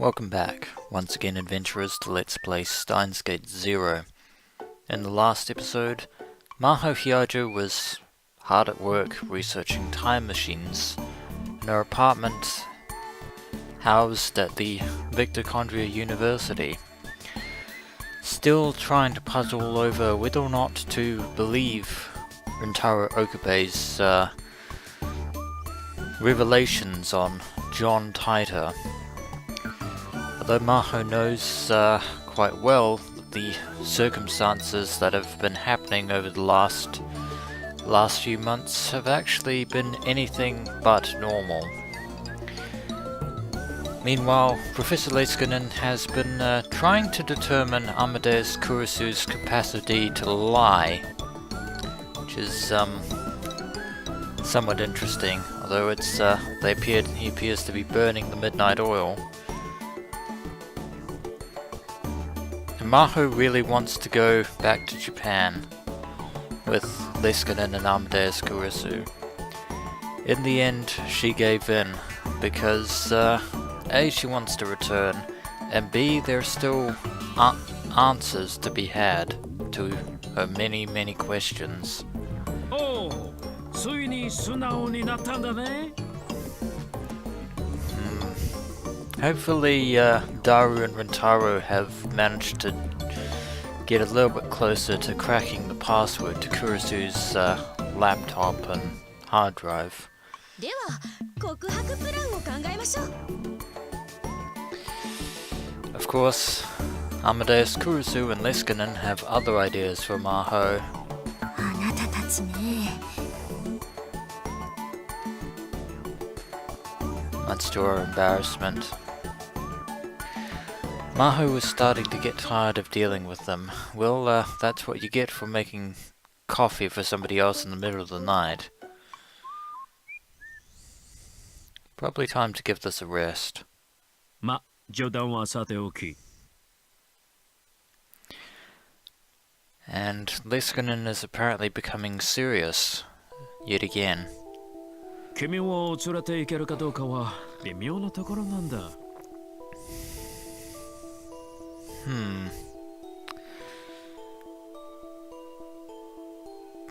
Welcome back, once again adventurers, to Let's Play Steins Gate 0. In the last episode, Maho Hyajo was hard at work researching time machines in her apartment housed at the Victochondria University, still trying to puzzle over whether or not to believe Rintaro Okabe's revelations on John Titor. Although Maho knows quite well that the circumstances that have been happening over the last few months have actually been anything but normal. Meanwhile, Professor Leskinen has been trying to determine Amadeus Kurisu's capacity to lie, which is somewhat interesting, although he appears to be burning the midnight oil. Maho really wants to go back to Japan with Leskinen and Amadeus Kurisu. In the end, she gave in because A, she wants to return, and B, there are still answers to be had to her many, many questions. Hopefully, Daru and Rintaro have managed to get a little bit closer to cracking the password to Kurisu's laptop and hard drive. Of course, Amadeus Kurisu and Leskinen have other ideas for Maho. Much to her embarrassment. Maho was starting to get tired of dealing with them. Well, that's what you get for making coffee for somebody else in the middle of the night. Probably time to give this a rest. And Leskinen is apparently becoming serious yet again.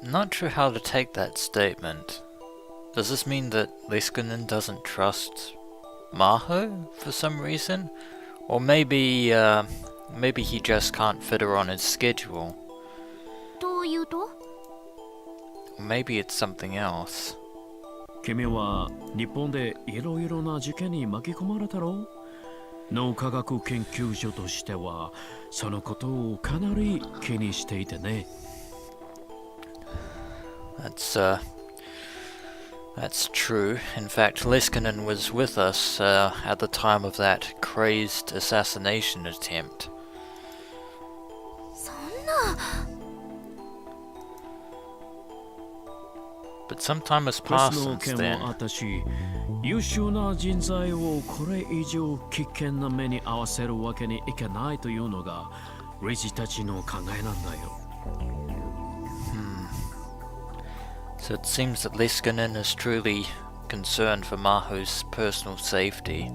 Not sure how to take that statement. Does this mean that Leskinen doesn't trust Maho for some reason? Or maybe he just can't fit her on his schedule. Or maybe it's something else. Well, that's true. In fact, Leskinen was with us at the time of that crazed assassination attempt. But some time has passed since then. So it seems that Leskinen is truly concerned for Maho's personal safety.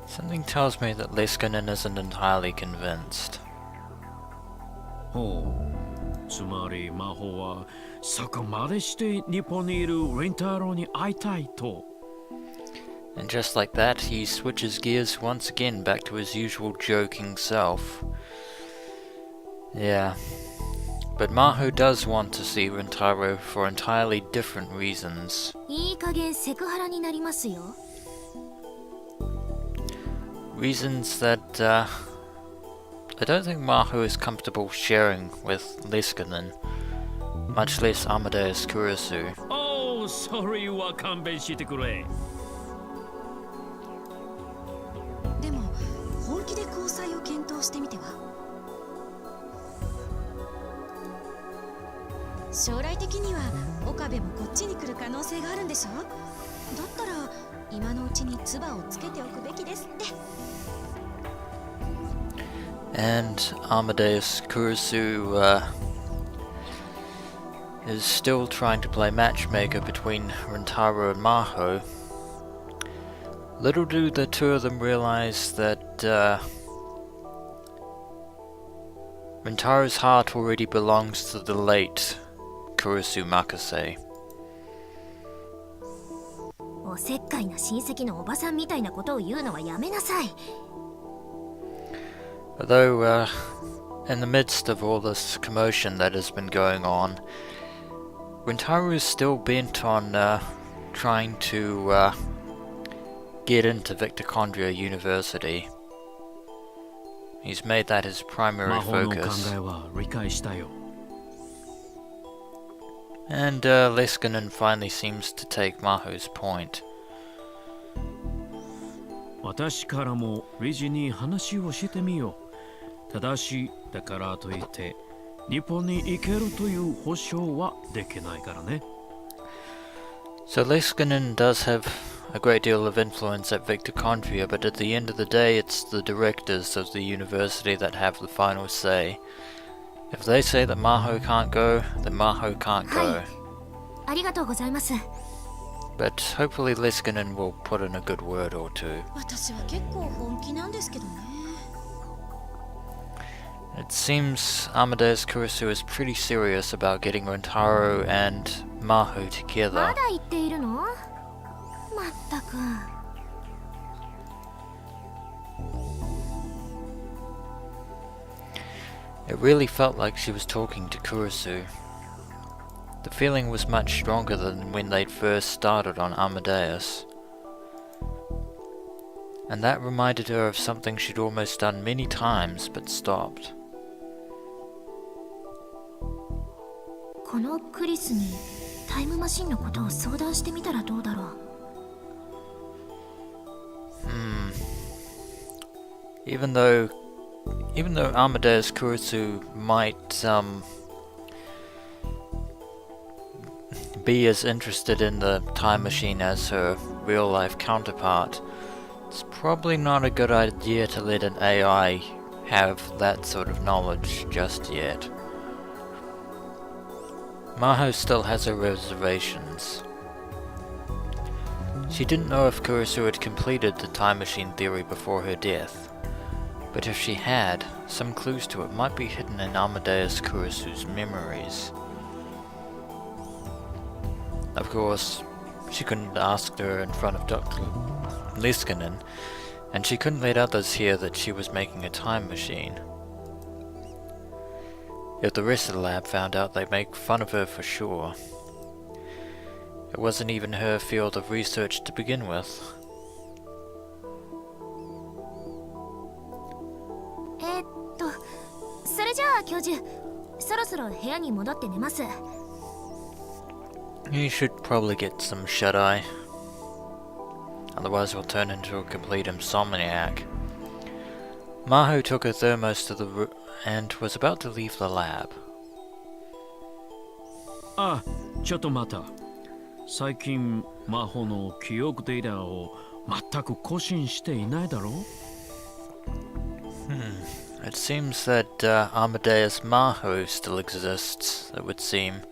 Something tells me that Leskinen isn't entirely convinced. And just like that, he switches gears once again back to his usual joking self. Yeah. But Maho does want to see Rintaro for entirely different reasons. Reasons that I don't think Maho is comfortable sharing with Leskinen, much less Amadeus Kurisu. Oh, sorry, And Amadeus Kurisu is still trying to play matchmaker between Rintaro and Maho. Little do the two of them realize that Rintaro's heart already belongs to the late Kurusu Makase. おせっかいな親戚のおばさんみたいなことを言うのはやめなさい。Although, in the midst of all this commotion that has been going on, Rintaro is still bent on trying to get into Mitochondria University. He's made that his primary focus. And Leskinen finally seems to take Maho's point. 私からも理事に話をしてみよう。ただし、だからといって日本に行けるという保証はできないからね。So Leskinen does have a great deal of influence at Mitochondria, but at the end of the day it's the directors of the university that have the final say. If they say that Maho can't go, then Maho can't go. ありがとうございます。 But hopefully Leskinen will put in a good word or two. 私は結構本気なんですけどね。 It seems Amadeus Kurusu is pretty serious about getting Rintaro and Maho together. まだ言っているの？まったく。It really felt like she was talking to Kurusu. The feeling was much stronger than when they'd first started on Amadeus. And that reminded her of something she'd almost done many times but stopped. このクリスにタイムマシンのことを相談してみたらどうだろう。Even though Amadeus Kurusu might be as interested in the time machine as her real-life counterpart, it's probably not a good idea to let an AI have that sort of knowledge just yet. Maho still has her reservations. She didn't know if Kurusu had completed the time machine theory before her death, but if she had, some clues to it might be hidden in Amadeus Kurusu's memories. Of course, she couldn't ask her in front of Dr. Leskinen, and she couldn't let others hear that she was making a time machine. If the rest of the lab found out, they'd make fun of her for sure. It wasn't even her field of research to begin with. それじゃあ教授、そろそろ部屋に戻って寝ます。 You should probably get some shut-eye. Otherwise we'll turn into a complete insomniac. Maho took her thermos to the room and was about to leave the lab. あ、ちょっと待った。最近、マホの記憶データを全く更新していないだろう？ It seems that Amadeus Maho still exists, it would seem.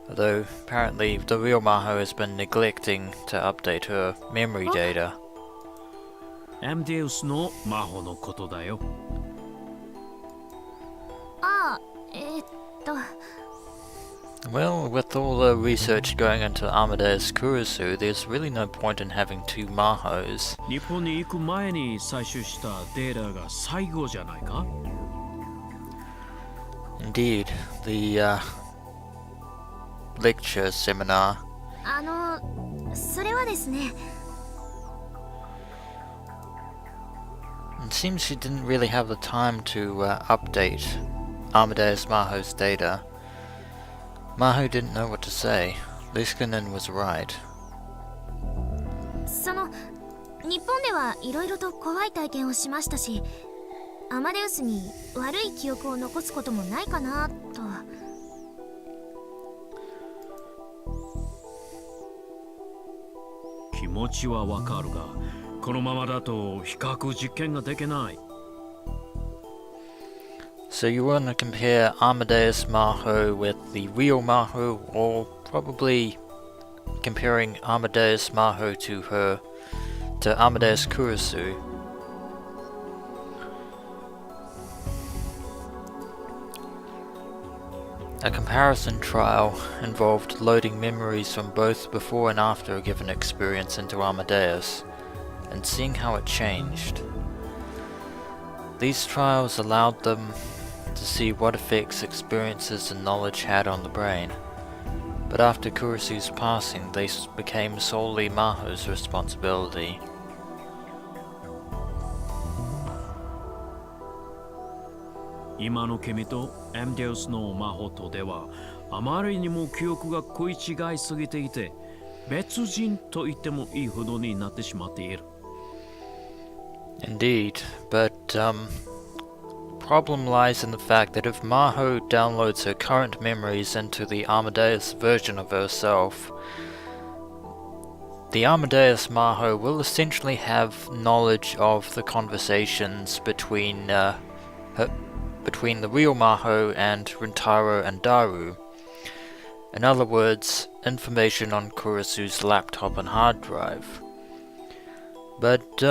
Although apparently the real Maho has been neglecting to update her memory data. アマデウスのマホのことだよ。ああ、Well, with all the research going into Amadeus Kurusu, there's really no point in having two Mahos. 日本に行く前に採取したデータが最後じゃないか？ Indeed, the lecture seminar. それはですね。 It seems she didn't really have the time to update Amadeus Maho's data. Maho didn't know what to say. Leskinen was right. その日本ではいろいろと怖い体験をしましたし、アマデウスに悪い記憶を残すこともないかなと。気持ちはわかるが、このままだと比較実験ができない。So you want to compare Amadeus Maho with the real Maho, or probably comparing Amadeus Maho to Amadeus Kurisu. A comparison trial involved loading memories from both before and after a given experience into Amadeus, and seeing how it changed. These trials allowed them to see what effects experiences and knowledge had on the brain, but after Kurisu's passing they became solely Maho's responsibility. Ima no kimi to Amadeus no Maho to de wa amari ni mo kyoku ga koichigai sugite ite betsujin to itte mo ii hodo ni natte shimatte iru. Indeed, but problem lies in the fact that if Maho downloads her current memories into the Amadeus version of herself, the Amadeus Maho will essentially have knowledge of the conversations between the real Maho and Rintaro and Daru. In other words, information on Kurisu's laptop and hard drive. But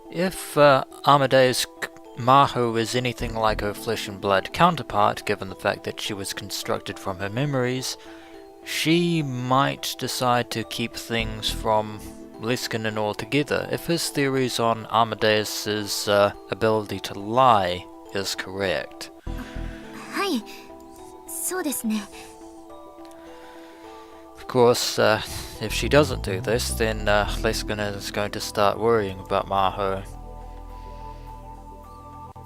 if Amadeus Maho is anything like her flesh and blood counterpart, given the fact that she was constructed from her memories, she might decide to keep things from Leskinen altogether, if his theories on Amadeus's ability to lie is correct. はい、そうですね。 Of course, if she doesn't do this, then Leskinen is going to start worrying about Maho.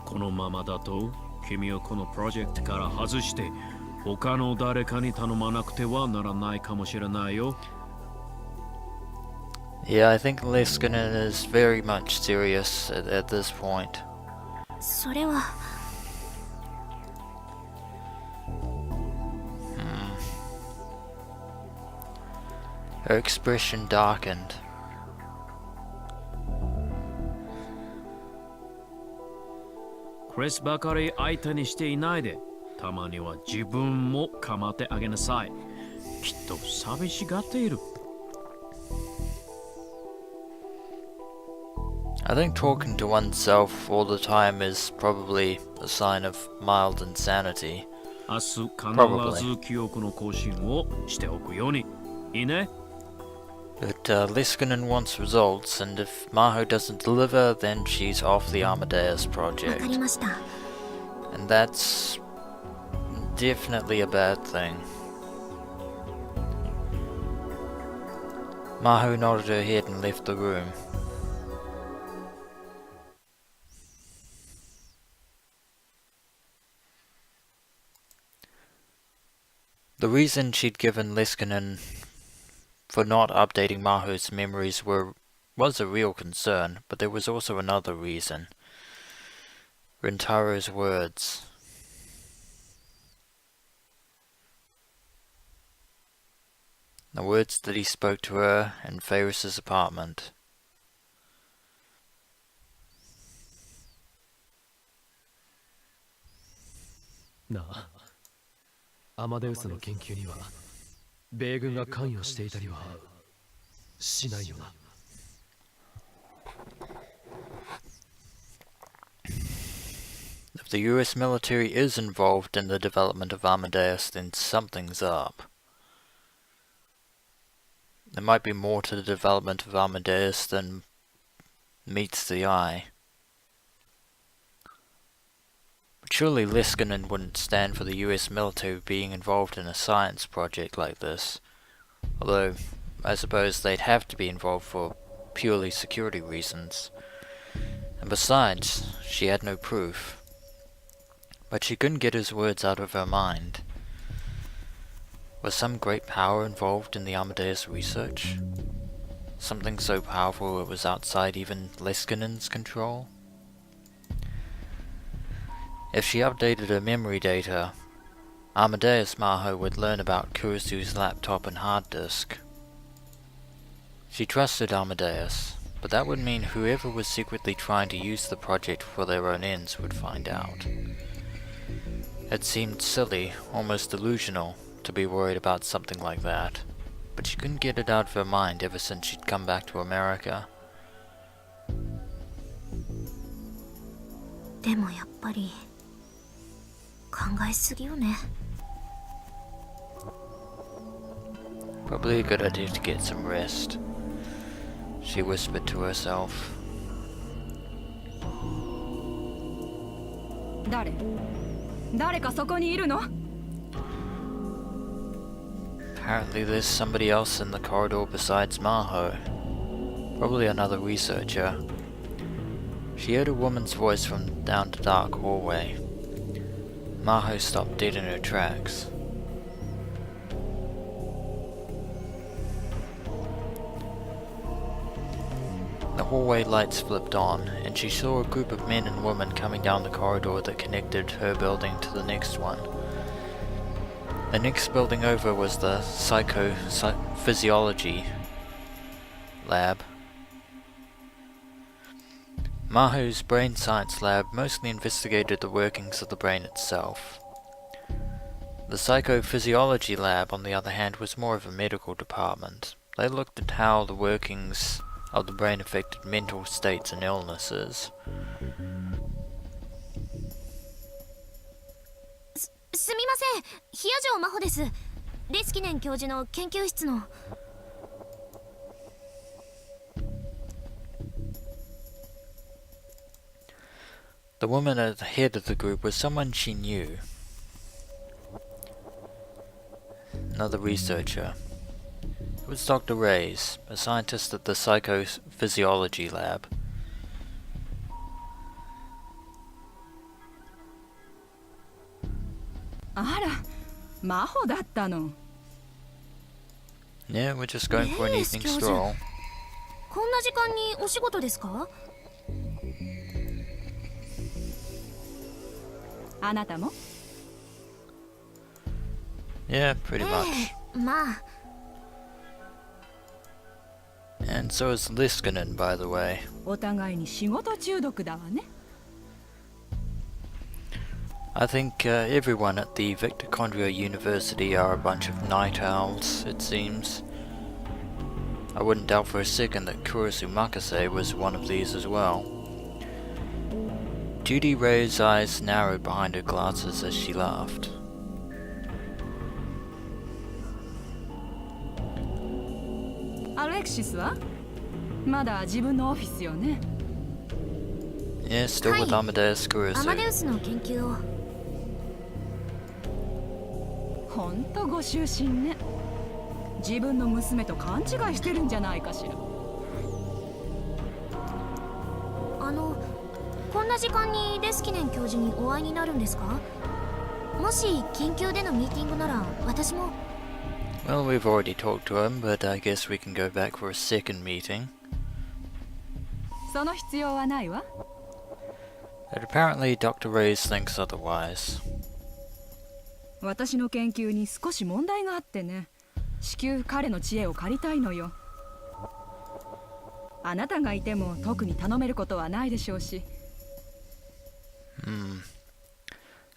このままだと君をこのプロジェクトから外して他の誰かに頼まなくてはならないかもしれないよ。 Yeah, I think Leskinen is very much serious at this point. それは。 Her expression darkened. クレスばかり相手にしていないで、たまには自分も構ってあげなさい。きっと寂しがっている。 I think talking to oneself all the time is probably a sign of mild insanity. 明日必ず記憶の更新をしておくように。いいね。 But Leskinen wants results, and if Maho doesn't deliver, then she's off the Amadeus わか project. りました。 And that's definitely a bad thing. Maho nodded her head and left the room. The reason she'd given Leskinen for not updating Maho's memories was a real concern, but there was also another reason. Rintaro's words. The words that he spoke to her in Ferris's apartment. なあ、アマデウスの研究には米軍が関与していたりはしないよな。If the US military is involved in the development of Amadeus, then something's up. There might be more to the development of Amadeus than meets the eye. But surely Leskinen wouldn't stand for the US military being involved in a science project like this. Although, I suppose they'd have to be involved for purely security reasons. And besides, she had no proof. But she couldn't get his words out of her mind. Was some great power involved in the Amadeus research? Something so powerful it was outside even Leskinen's control? If she updated her memory data, Amadeus Maho would learn about Kurisu's laptop and hard disk. She trusted Amadeus, but that would mean whoever was secretly trying to use the project for their own ends would find out. It seemed silly, almost delusional, to be worried about something like that, but she couldn't get it out of her mind ever since she'd come back to America. でもやっぱり考えすぎよね。 Probably a good idea to get some rest, she whispered to herself. 誰かそこにいるの？ Apparently there's somebody else in the corridor besides Maho. Probably another researcher. She heard a woman's voice from down the dark hallway. Maho stopped dead in her tracks. The hallway lights flipped on, and she saw a group of men and women coming down the corridor that connected her building to the next one. The next building over was the psychophysiology lab. Maho's brain science lab mostly investigated the workings of the brain itself. The psychophysiology lab, on the other hand, was more of a medical department. They looked at how the workings of the brain affected mental states and illnesses. すみません、ヒア城真帆です。レスキネン教授の研究室の。The woman at the head of the group was someone she knew. Another researcher. It was Dr. Reyes, a scientist at the psychophysiology lab. あら、真帆だったの。Yeah, we're just going for an evening stroll. こんな時間にお仕事ですか？あなたも？ Yeah, pretty much. まあ。 And so is Leskinen, by the way. お互いに仕事中毒だわね。I think everyone at the Mitochondria University are a bunch of night owls, it seems. I wouldn't doubt for a second that Kurisu Makase was one of these as well. Judy Reyes' eyes narrowed behind her glasses as she laughed. アレクシスは？まだ自分のオフィスよね。Yeah, still with Amadeus ア Kurisu. マデウスの研究を。ほんとご執心ね。自分の娘と勘違いしてるんじゃないかしら。こんな時間にレスキネン教授にお会いになるんですか？もし緊急でのミーティングなら私も。Well, we've already talked to him, but I guess we can go back for a second meeting. その必要はないわ。But apparently Dr. Reyes thinks otherwise. 私の研究に少し問題があってね。至急彼の知恵を借りたいのよ。あなたがいても特に頼めることはないでしょうし。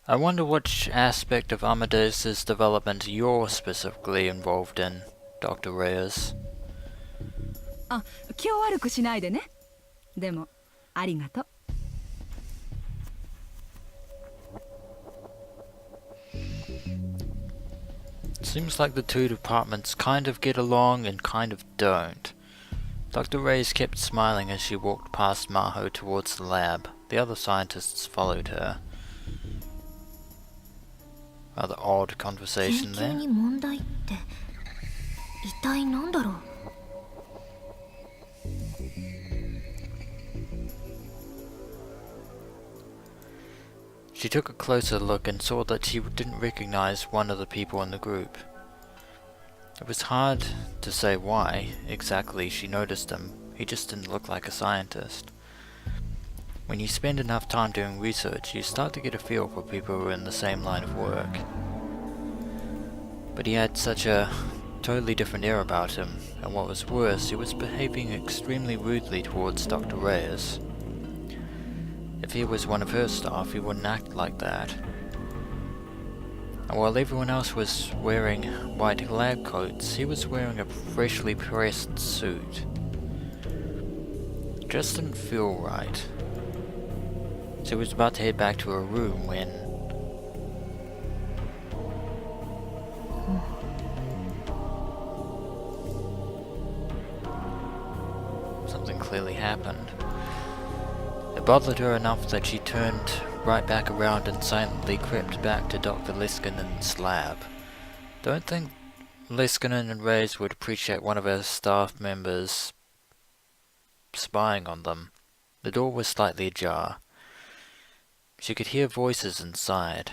I wonder which aspect of Amadeus's development you're specifically involved in, Dr. Reyes. あ、気を悪くしないでね。でも、ありがとう。It seems like the two departments kind of get along and kind of don't. Dr. Reyes kept smiling as she walked past Maho towards the lab. The other scientists followed her. Rather odd conversation 研究 there. に問題って一体何だろう。She took a closer look and saw that she didn't recognize one of the people in the group. It was hard to say why exactly she noticed him. He just didn't look like a scientist. When you spend enough time doing research, you start to get a feel for people who are in the same line of work. But he had such a totally different air about him, and what was worse, he was behaving extremely rudely towards Dr. Reyes. If he was one of her staff, he wouldn't act like that. And while everyone else was wearing white lab coats, he was wearing a freshly pressed suit. It just didn't feel right. So he was about to head back to her room when... something clearly happened. It bothered her enough that she turned right back around and silently crept back to Dr. Leskinen's lab. Don't think Leskinen and Reyes would appreciate one of her staff members spying on them. The door was slightly ajar. She could hear voices inside.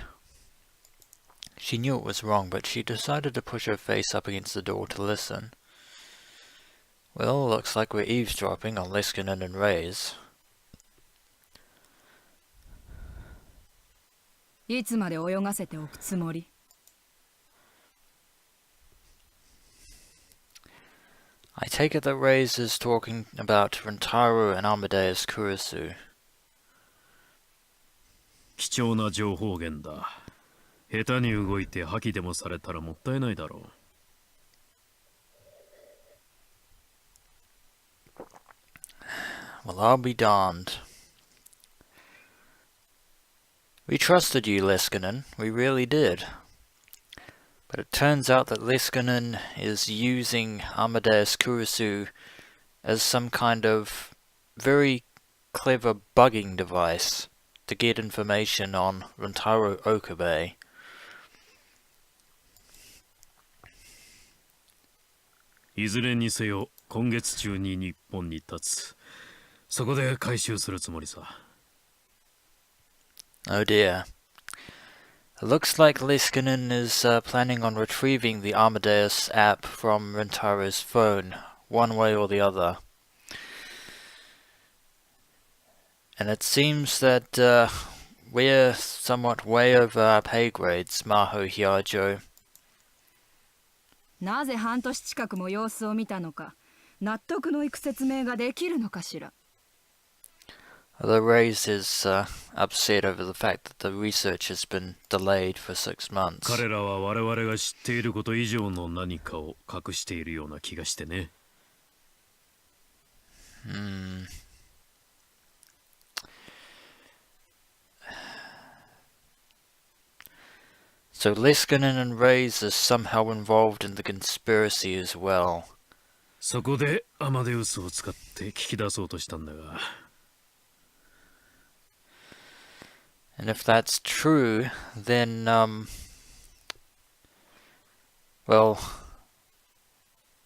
She knew it was wrong, but she decided to push her face up against the door to listen. Well, looks like we're eavesdropping on Leskinen and Reyes. いつまで泳がせておくつもり? I take it that Reyes is talking about Rintaro and Amadeus Kurisu. 貴重な情報源だ。下手に動いて破棄でもされたらもったいないだろう。Well, I'll be darned. We trusted you, Leskinen. We really did. But it turns out that Leskinen is using Amadeus Kurisu as some kind of very clever bugging device to get information on Rintaro Okabe. いずれにせよ今月中に日本に立つ。そこで回収するつもりさ。Oh dear. It looks like Leskinen is planning on retrieving the Amadeus app from Rintaro's phone, one way or the other. And it seems that we're somewhat way over our pay grades, Maho Hyajo. なぜ半年近くも様子を見たのか、納得のいく説明ができるのかしら。Although Reyes is upset over the fact that the research has been delayed for 6 months. 彼らは我々が知っていること以上の何かを隠しているような気がしてね。So Leskinen and Reyes are somehow involved in the conspiracy as well. そこでアマデウスを使って聞き出そうとしたんだが。And if that's true, then, well,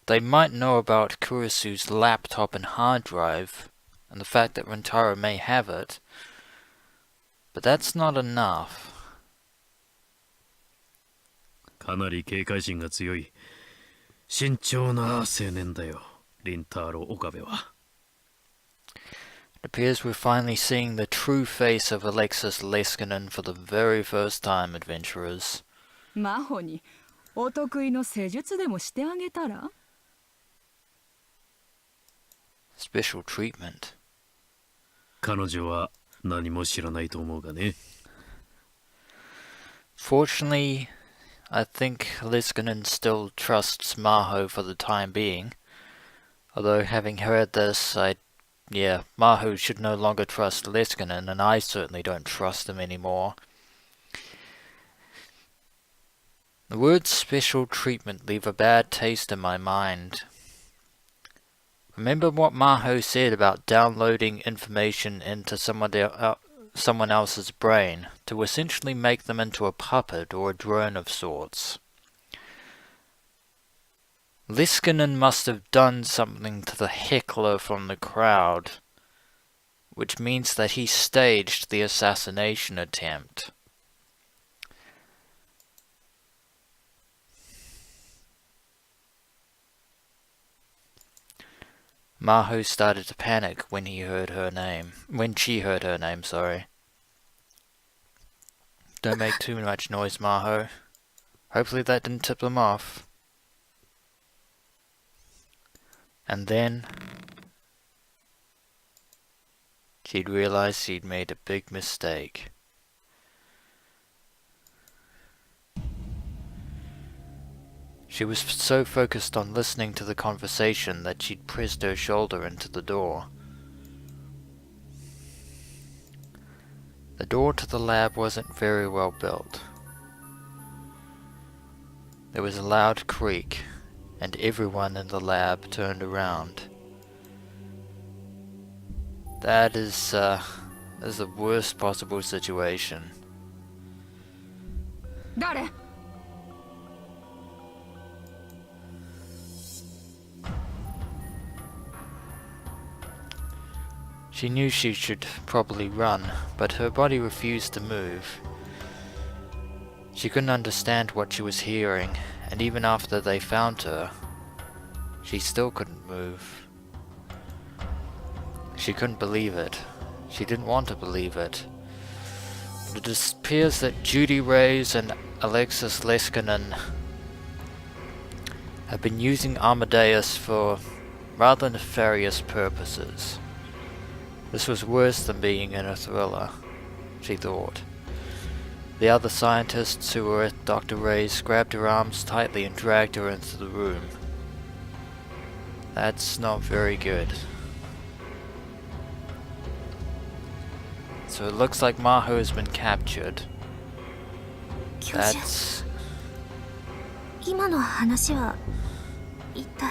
they might know about Kurisu's laptop and hard drive, and the fact that Rintaro may have it, but that's not enough. かなり警戒心が強い。慎重な青年だよ、リンターロ・岡部は。It appears we're finally seeing the true face of Alexis Leskinen for the very first time, adventurers. マホにお得意の施術でもしてあげたら? Special treatment. 彼女は何も知らないと思うがね。Fortunately, I think Leskinen still trusts Maho for the time being. Although, having heard this, Maho should no longer trust Leskinen, and I certainly don't trust him anymore. The words special treatment leave a bad taste in my mind. Remember what Maho said about downloading information into someone else's brain to essentially make them into a puppet or a drone of sorts. Leskinen must have done something to the heckler from the crowd, which means that he staged the assassination attempt. Maho started to panic when she heard her name, sorry. Don't make too much noise, Maho. Hopefully that didn't tip them off. And then she'd realized she'd made a big mistake. She was so focused on listening to the conversation that she'd pressed her shoulder into the door. The door to the lab wasn't very well built. There was a loud creak, and everyone in the lab turned around. That is the worst possible situation. 誰？ She knew she should probably run, but her body refused to move. She couldn't understand what she was hearing, and even after they found her, she still couldn't move. She couldn't believe it. She didn't want to believe it. But it appears that Judy Reyes and Alexis Leskinen have been using Amadeus for rather nefarious purposes. This was worse than being in a thriller, she thought. The other scientists who were at Dr. Reyes grabbed her arms tightly and dragged her into the room. That's not very good. So it looks like Maho has been captured. 教授、 That's... 今の話は一体。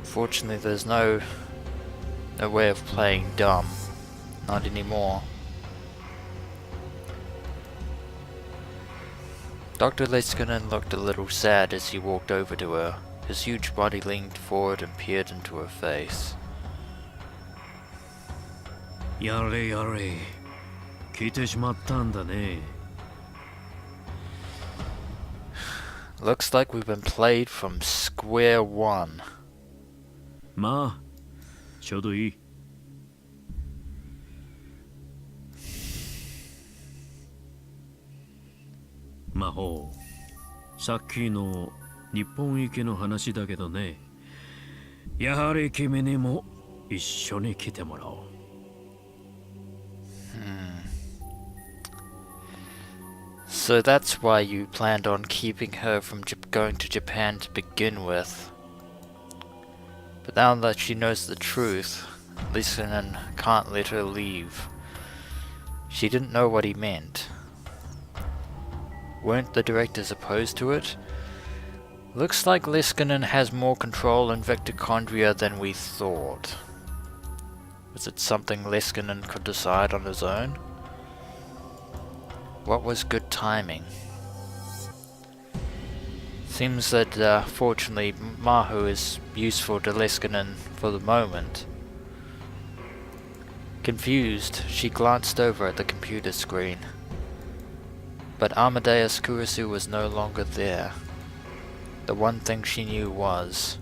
Fortunately, there's no way of playing dumb. Not anymore. Dr. Leskinen looked a little sad as he walked over to her. His huge body leaned forward and peered into her face. やれやれ、来てしまったんだね。 Looks like we've been played from square one. まあ、ちょうどいい。魔法、さっきの日本行きの話だけどね、やはり君にも一緒に来てもらおう。So that's why you planned on keeping her from going to Japan to begin with. But now that she knows the truth, Leskinen can't let her leave. She didn't know what he meant. Weren't the directors opposed to it? Looks like Leskinen has more control in Victochondria than we thought. Was it something Leskinen could decide on his own? What was good timing? Seems that fortunately Maho is useful to Leskinen for the moment. Confused, she glanced over at the computer screen. But Amadeus Kurisu was no longer there. The one thing she knew was...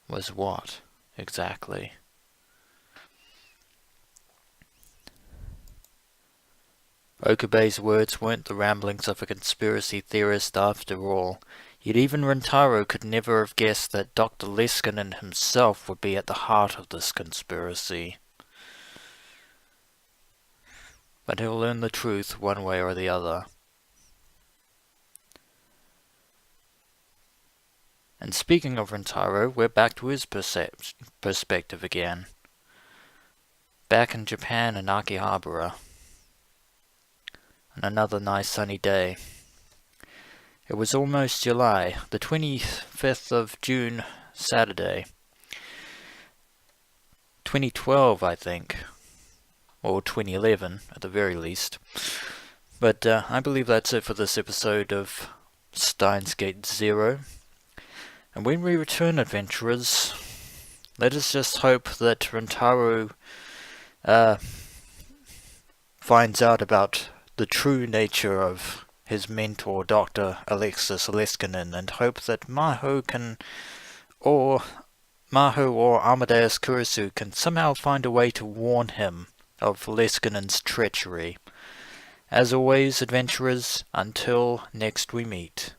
Was what, exactly? Okabe's words weren't the ramblings of a conspiracy theorist after all. Yet even Rintaro could never have guessed that Dr. Leskinen himself would be at the heart of this conspiracy. But he'll learn the truth one way or the other. And speaking of Rintaro, we're back to his perspective again. Back in Japan in Akihabara. And another nice sunny day. It was almost July, the 25th of June, Saturday. 2012, I think. Or 2011, at the very least. But I believe that's it for this episode of Steins Gate Zero. And when we return, adventurers, let us just hope that Rintaro finds out about the true nature of his mentor, Dr. Alexis Leskinen, and hope that Maho or Amadeus Kurisu can somehow find a way to warn him of Leskinen's treachery. As always, adventurers, until next we meet.